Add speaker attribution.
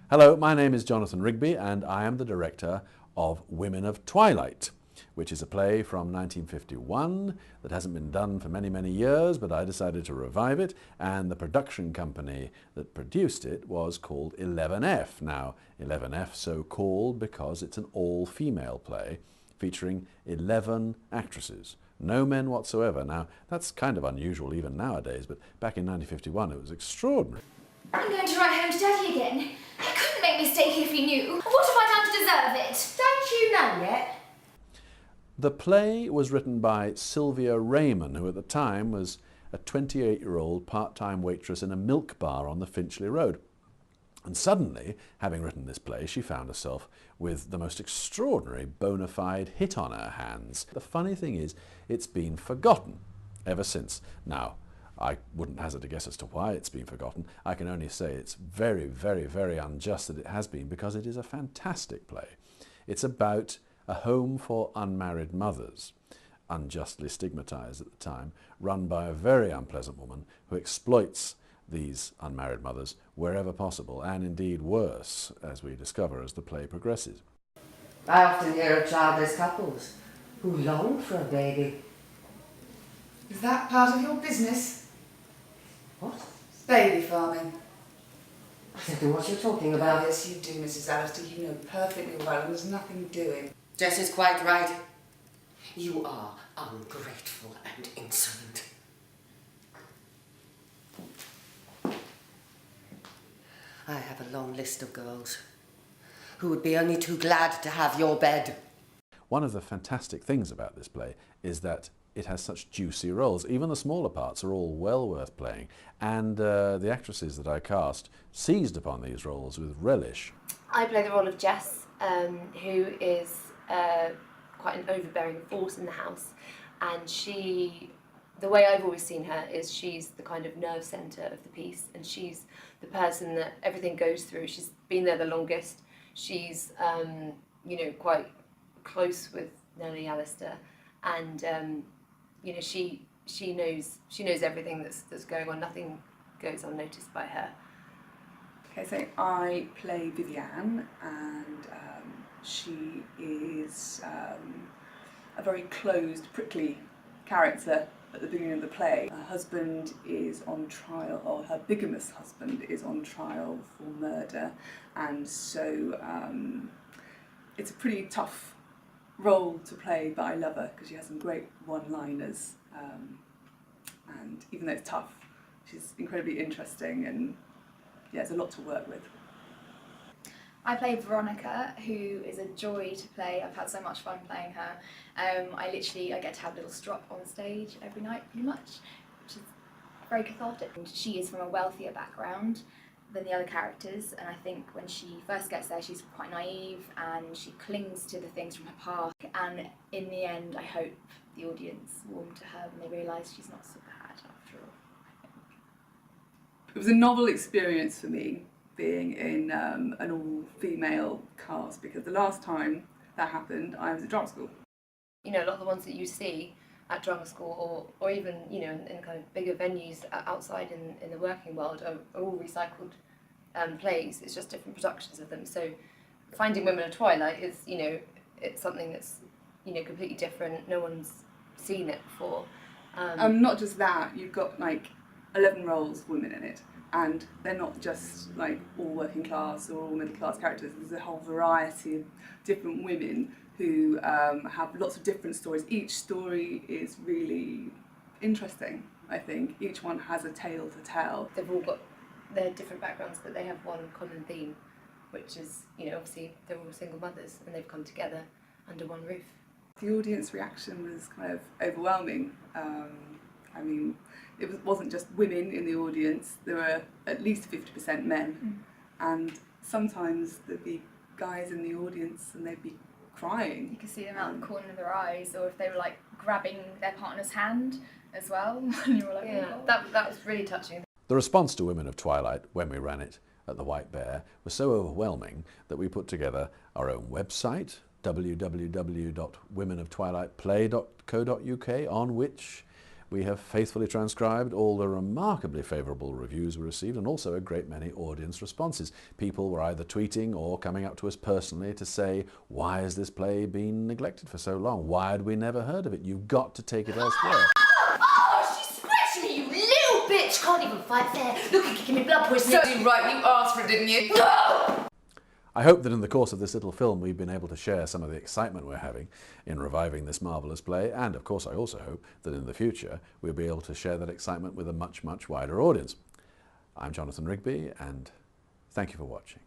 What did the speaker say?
Speaker 1: Hello, my name is Jonathan Rigby and I am the director of Women of Twilight, which is a play from 1951 that hasn't been done for many, many years, but I decided to revive it, and the production company that produced it was called 11F. Now, 11F so called because it's an all-female play featuring 11 actresses. No men whatsoever. Now, that's kind of unusual even nowadays, but back in 1951 it was extraordinary.
Speaker 2: I'm going to write home to Daddy again. He couldn't make me stay here if he knew. What have I done to deserve it?
Speaker 3: Don't you know yet?
Speaker 1: The play was written by Sylvia Rayman, who at the time was a 28-year-old part-time waitress in a milk bar on the Finchley Road. And suddenly, having written this play, she found herself with the most extraordinary bona fide hit on her hands. The funny thing is, it's been forgotten ever since. Now, I wouldn't hazard a guess as to why it's been forgotten. I can only say it's very, very, very unjust that it has been, because it is a fantastic play. It's about a home for unmarried mothers, unjustly stigmatized at the time, run by a very unpleasant woman who exploits these unmarried mothers wherever possible, and indeed worse, as we discover as the play progresses.
Speaker 3: I often hear of childless couples who long for a baby.
Speaker 4: Is that part of your business?
Speaker 3: What?
Speaker 4: Baby farming.
Speaker 3: I don't know what you're talking about.
Speaker 4: Yes, you do, Mrs. Alistair. You know perfectly well, and there's nothing doing.
Speaker 3: Jess is quite right. You are ungrateful and insolent. I have a long list of girls who would be only too glad to have your bed.
Speaker 1: One of the fantastic things about this play is that it has such juicy roles. Even the smaller parts are all well worth playing, and the actresses that I cast seized upon these roles with relish.
Speaker 5: I play the role of Jess, who is quite an overbearing force in the house, and the way I've always seen her is she's the kind of nerve centre of the piece, and she's the person that everything goes through. She's been there the longest. She's quite close with Nellie Alistair, and she knows everything that's going on. Nothing goes unnoticed by her.
Speaker 6: Okay, so I play Vivienne, and she is a very closed, prickly character at the beginning of the play. Her husband is on trial, or her bigamous husband is on trial for murder, and so it's a pretty tough role to play, but I love her because she has some great one-liners, and even though it's tough, she's incredibly interesting, and yeah, it's a lot to work with.
Speaker 2: I play Veronica, who is a joy to play. I've had so much fun playing her. I get to have a little strop on stage every night, pretty much, which is very cathartic. And she is from a wealthier background than the other characters, and I think when she first gets there, she's quite naive and she clings to the things from her past. And in the end, I hope the audience warm to her when they realise she's not so bad after all, I think.
Speaker 6: It was a novel experience for me, being in an all-female cast, because the last time that happened, I was at drama school.
Speaker 5: A lot of the ones that you see at drama school, or even in kind of bigger venues outside in the working world, are all recycled plays. It's just different productions of them. So finding Women of Twilight is it's something that's completely different. No one's seen it before.
Speaker 6: Not just that, you've got like 11 roles, women in it. And they're not just like all working class or all middle class characters. There's a whole variety of different women who have lots of different stories. Each story is really interesting, I think. Each one has a tale to tell.
Speaker 5: They've all got their different backgrounds, but they have one common theme, which is, obviously they're all single mothers and they've come together under one roof.
Speaker 6: The audience reaction was kind of overwhelming. It wasn't just women in the audience, there were at least 50% men. And sometimes there'd be guys in the audience and they'd be crying.
Speaker 2: You could see them out of the corner of their eyes, or if they were like grabbing their partner's hand as well. And you were like,
Speaker 5: yeah,
Speaker 2: oh.
Speaker 5: that was really touching.
Speaker 1: The response to Women of Twilight, when we ran it at the White Bear, was so overwhelming that we put together our own website, www.womenoftwilightplay.co.uk, on which we have faithfully transcribed all the remarkably favourable reviews we received, and also a great many audience responses. People were either tweeting or coming up to us personally to say, why has this play been neglected for so long? Why had we never heard of it? You've got to take it elsewhere.
Speaker 5: Oh, she scratched me, you little bitch! Can't even fight fair. Look, you're kicking me blood poisoning.
Speaker 4: So right, you asked for it, didn't you?
Speaker 5: No!
Speaker 1: I hope that in the course of this little film we've been able to share some of the excitement we're having in reviving this marvellous play, and of course I also hope that in the future we'll be able to share that excitement with a much, much wider audience. I'm Jonathan Rigby, and thank you for watching.